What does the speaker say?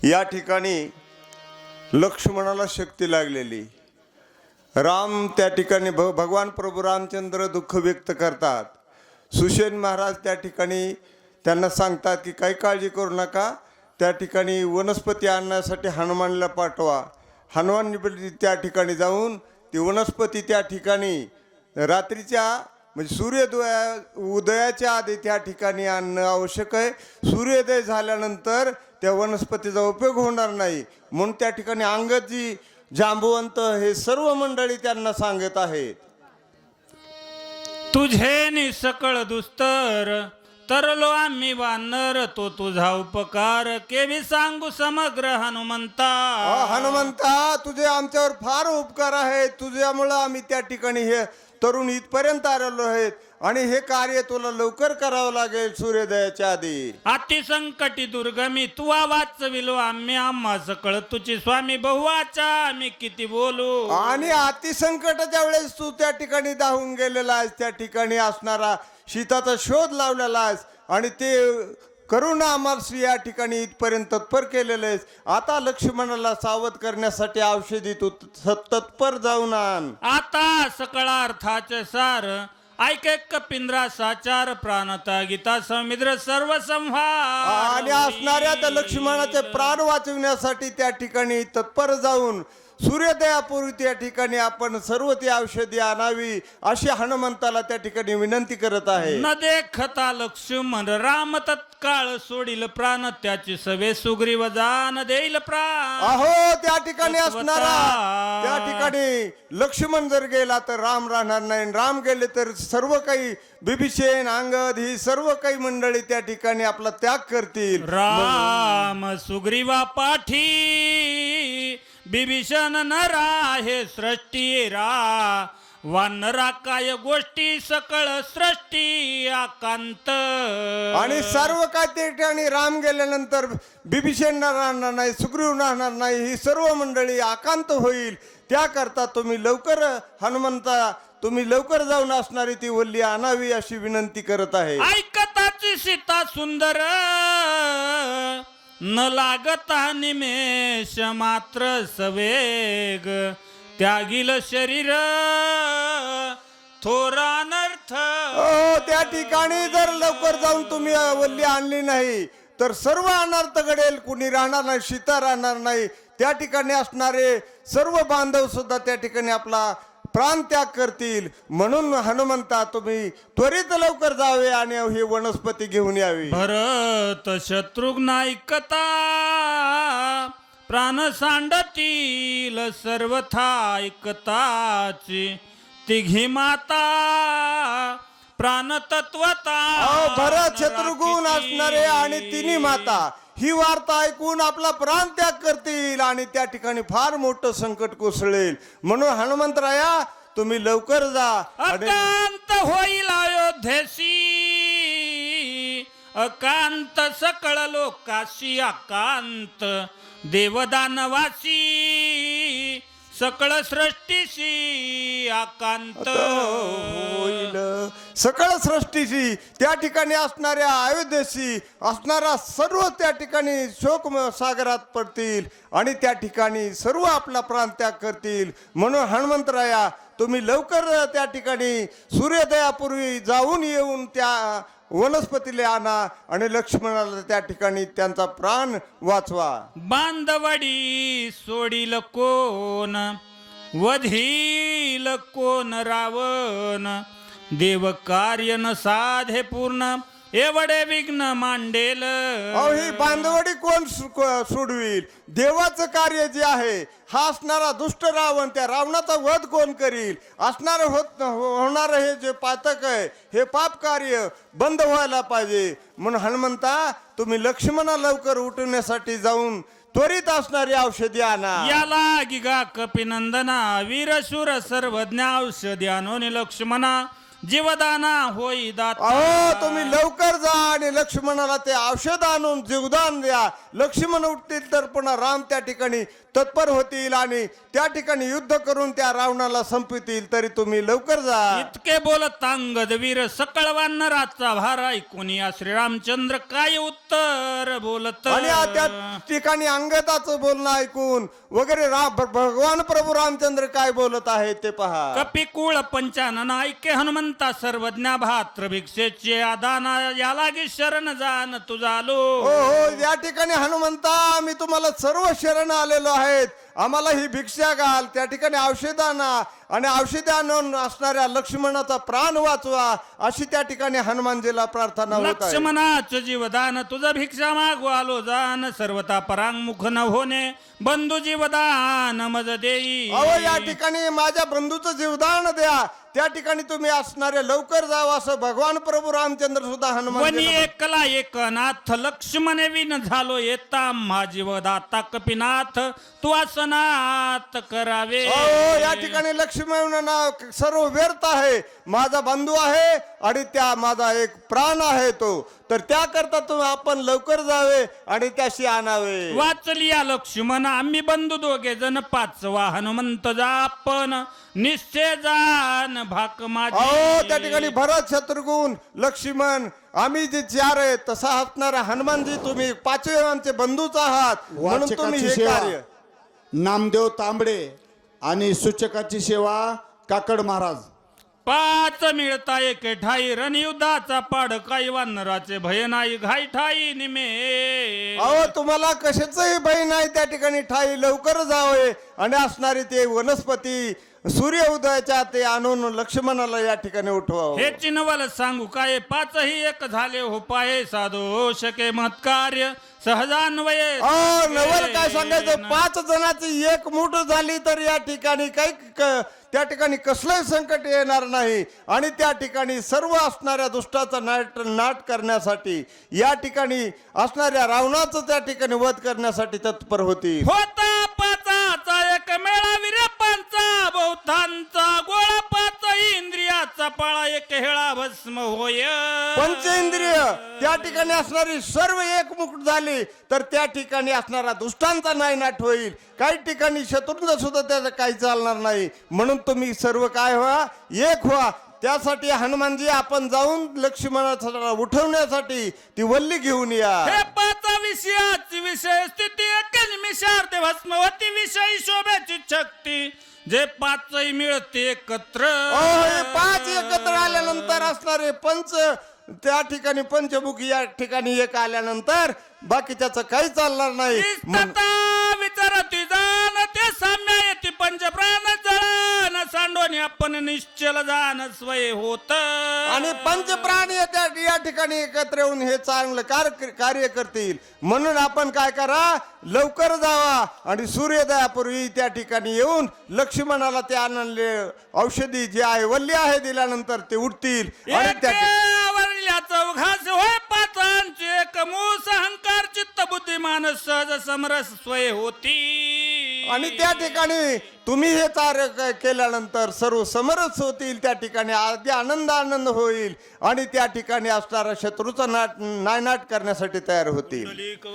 या ठिकाणी लक्ष्मणाला शक्ती लागलेली. राम त्या ठिकाणी भगवान प्रभू रामचंद्र दुःख व्यक्त करतात. सुषेण महाराज त्या ठिकाणी त्यांना सांगतात की काही काळजी करू नका, त्या ठिकाणी वनस्पती आणण्यासाठी हनुमानला पाठवा. हनुमान त्या ठिकाणी जाऊन ती वनस्पती त्या ठिकाणी रात्रीच्या म्हणजे उदयाच्या आधी त्या ठिकाणी आणणं आवश्यक आहे. सूर्योदय झाल्यानंतर त्या वनस्पतीचा उपयोग होणार नाही म्हणून त्या ठिकाणी अंगदजी, जांबुवंत हे सर्व मंडळी त्यांना सांगत आहेत. तुझे नि सकळ दुस्तर तरलो आम्ही वानर, तो तुझा उपकार केवी सांगू समग्र हनुमंता. हनुमंता, तुझे आमच्यावर फार उपकार आहेत. तुझ्यामुळं आम्ही त्या ठिकाणी हे तरुण इथपर्यंत आलेलो आहेत आणि हे कार्य तुला लवकर करावं लागेल सूर्योदयाच्या आधी. अति संकटी दुर्गमी तुवा वाचविलो आम्ही, आम्हा सकळ तुझी स्वामी बहुवाचा आम्ही किती बोलू. आणि अतिसंकटाच्या वेळेस तू त्या ठिकाणी धावून गेलेला आहेस, त्या ठिकाणी असणारा सीताचा शोध लावलेला आहेस आणि ते करुणा आम्हाला या ठिकाणी इथपर्यंत तत्पर केलेलं आहेस. आता लक्ष्मणाला सावध करण्यासाठी औषधी तू तत्पर जाऊन आण. आता सकळार्थाचे सार ऐके कपिंद्रा साचार प्राणता गीता समुद्र सर्व संहार. आणि असणाऱ्या त्या लक्ष्मणाचे प्राण वाचविण्यासाठी त्या ठिकाणी तत्पर जाऊन सूर्योदयापूर्वी त्या ठिकाणी आपण सर्व ती औषधी आणावी अशी हनुमंताला त्या ठिकाणी विनंती करत आहे. न देखता लक्ष्मण राम तत्काळ सोडील प्राण, त्याची सवे सुग्रीव जान देईल प्राण. अहो, त्या ठिकाणी असणारा त्या ठिकाणी लक्ष्मण जर गेला तर राम राहणार नाही, राम गेले तर सर्व काही बिभीषण, अंगद ही सर्व काही मंडळी त्या ठिकाणी आपला त्याग करतील. राम सुग्रीवा पाठी बिभीषण नरा हे सृष्टी रा, वानरा काय गोष्टी सकळ सृष्टी आकांत. आणि सर्व काय त्या ठिकाणी राम गेल्यानंतर बिभीषण राहणार नाही, सुग्रीव राहणार नाही, ही सर्व मंडळी आकांत होईल. त्याकरता तुम्ही लवकर हनुमंता, तुम्ही लवकर जाऊन असणारी ती वल्ली आणावी अशी विनंती करत आहे. ऐकताची सीता सुंदर न लागता निमेष मात्र सवेग, त्यागिल शरीर थोरा अनर्थ. त्या ठिकाणी जर लवकर जाऊन तुम्ही वल्ली आणली नाही तर सर्व अनर्थ घडेल. कुणी राहणार नाही, सीता राहणार नाही. त्या ठिकाणी असणारे सर्व बांधव सुद्धा त्या ठिकाणी आपला प्राण त्याग करतील. म्हणून हनुमंता, तुम्ही त्वरित लवकर जावे आणि ही वनस्पती घेऊन यावी. भरत शत्रुघ्न ऐकता प्राण सांडतील सर्वथा ऐकताची, तिघी माता प्राण तत्वता. भरत, शत्रुघ्न असणारे आणि तिन्ही माता ही वार्ता ऐकून आपला प्राण त्याग करतील आणि त्या ठिकाणी फार मोठं संकट कोसळेल. म्हणून हनुमंतराया, तुम्ही लवकर जा. अकांत होईल अयोध्येसी, अकांत सकळ लोकाशी अकांत, देवदानवासी सकळ सृष्टीशी आकांत होईल. सकळ सृष्टीशी त्या ठिकाणी असणाऱ्या अयोध्येशी असणारा सर्व त्या ठिकाणी शोक सागरात पडतील आणि त्या ठिकाणी सर्व आपला प्राण त्याग करतील. म्हणून हनुमंतराया, तुम्ही लवकर त्या ठिकाणी सूर्योदयापूर्वी जाऊन येऊन त्या वनस्पतीला आणा आणि लक्ष्मणाला त्या ठिकाणी त्यांचा प्राण वाचवा. बांधवडी सोडील कोण, वधील कोण रावण, देव कार्य न साधे पूर्ण, एवढे विघ्न मांडेल. ही बांधवडी कोण सोडविल? देवाचं कार्य जे आहे, हा असणारा दुष्ट रावण, त्या रावणाचा वध कोण करील? असणार होणार हे जे पातक आहे, हे पाप कार्य बंद व्हायला पाहिजे. म्हणून हनुमंता, तुम्ही लक्ष्मणा लवकर उठवण्यासाठी जाऊन त्वरित असणारी औषधी आणा. याला गिगा कपिनंदना वीरशूर सर्वज्ञ औषधी आणून लक्ष्मणा जीवदाना होई दाता. अहो तुम्ही लवकर जा आणि लक्ष्मणाला ते औषध आणून जीवदान द्या. लक्ष्मण उठतील तर पुन्हा राम त्या ठिकाणी तत्पर होतील आणि त्या ठिकाणी युद्ध करून त्या रावणाला संपवतील. तरी तुम्ही लवकर जा. इतके बोलत अंगद वीर सकळ वानराचा भार ऐकून या श्रीरामचंद्र काय उत्तर बोलत. आणि त्या ठिकाणी अंगदाचं बोलणं ऐकून वगैरे भगवान प्रभू रामचंद्र काय बोलत आहेत ते पहा. कपिकुळ पंचानन ऐके हनुमंता सर्वज्ञा भात्र भिक्षेचे आदाना या लागी शरण जान तुझालो. हो हो या ठिकाणी हनुमंता आम्ही तुम्हाला सर्व शरण आलेलो आहेत. आम्हाला ही भिक्षा घाल. त्या ठिकाणी औषधांना आणि औषधे आणून असणाऱ्या लक्ष्मणाचा प्राण वाचवा अशी त्या ठिकाणी हनुमानजीला प्रार्थना होत आहे. लक्ष्मणाचं जीवदान तुझं भिक्षा मागू आलो जान सर्वता परांगमुख न होणे बंधू जीवदान मज देई. अहो या ठिकाणी माझ्या बंधूचं जीवदान द्या. त्या ठिकाणी तुम्ही असणारे लवकर जावं असं भगवान प्रभू रामचंद्र सुद्धा हनुमान वनी एकला एकनाथ लक्ष्मण विन झालो येता माझीव दाता कपिनाथ तू असनाथ करावे. या ठिकाणी लक्ष्मण नाव सर्व व्यर्थ आहे. माझा बंधू आहे आणि त्या माझा एक प्राण आहे तो. तर त्याकरता तुम्ही आपण लवकर जावे आणि त्याशी आणावे. वाचली या लक्ष्मण आम्ही बंधू दोघे जण पाचवा हनुमंत जा आपण निश्चय जान भाक माझी. अहो त्या ठिकाणी भरत शत्रुघ्न लक्ष्मण आम्ही जे चार आहे तसा असणारा हनुमानजी तुम्ही पाचवे आमचे बंधूच आहात. म्हणून तुम्ही हे सेवा कार्य नामदेव तांबडे आणि सूचकाची सेवा काकड महाराज. पाच मिळता एक ठाई रणयुद्धाचा पाड काही वानराचे भय नाही घाई ठाई निमे. अहो तुम्हाला कशाचंही भय नाही. त्या ठिकाणी ठाई लवकर जावे आणि असणारे ते वनस्पती सूर्य उदयाच्या ते आणून लक्ष्मणाला या ठिकाणी उठवावं. हे चिन्हवल सांगू काय पाचही एक झाले हो पाये साधो शके महत्कार्य सहजान्वये. नवल काय सांगायचं. 5 जणांची एक मूठ झाली तर या ठिकाणी काही त्या ठिकाणी कसलंही संकट येणार नाही. आणि त्या ठिकाणी सर्व असणाऱ्या दुष्टाचा नाट करण्यासाठी या ठिकाणी असणाऱ्या रावणाचं त्या ठिकाणी वध करण्यासाठी तत्पर होती. होता पाचाचा एक मेळा विरपांचा बहुतांचा गोळा पाच इंद्रियाचा पाळा एक हेळा भस्म होय. पंचेंद्रिय त्या ठिकाणी असणारी सर्व एकमुख झाली तर त्या ठिकाणी असणारा दुष्टांचा नायनाट होईल. काही ठिकाणी शत्रूंचा सुद्धा त्याचं काही चालणार नाही. म्हणून तुम्ही सर्व काय व्हा एक व्हा. त्यासाठी हनुमानजी आपण जाऊन लक्ष्मणाला उठवण्यासाठी ती वल्ली घेऊन या. हे पाच विषयाची विषय स्थिती एक निमिषार्थ भस्मवती विषयी शोभेची शक्ती जे पाचही मिळते एकत्र. हे 5 एकत्र आल्यानंतर असणारे पंच त्या ठिकाणी पंचमुखी या ठिकाणी एक आल्यानंतर बाकीच्याच काही चालणार नाही. विचारती जाण ते साम्य येते पंच प्राण जळण सांडोनी आपण निश्चल जाण स्वय होत. आणि पंच प्राणी या ठिकाणी एकत्र येऊन हे चांगलं कार्य करतील. म्हणून आपण काय करा लवकर जावा आणि सूर्योदयापूर्वी त्या ठिकाणी येऊन लक्ष्मणाला ते आणले औषधी जे आहे वल्ली आहे दिल्यानंतर ते उठतील. आणि त्या चौघास होय पाचांचे एक मूस अहंकार चित्त बुद्धिमान सहज समरस स्वय होती. आणि त्या ठिकाणी तुम्ही हे कार्य केल्यानंतर सर्व समरस होतील. त्या ठिकाणी अगदी आनंद होईल आणि त्या ठिकाणी असणारा शत्रूचा नायनाट करण्यासाठी तयार होतील.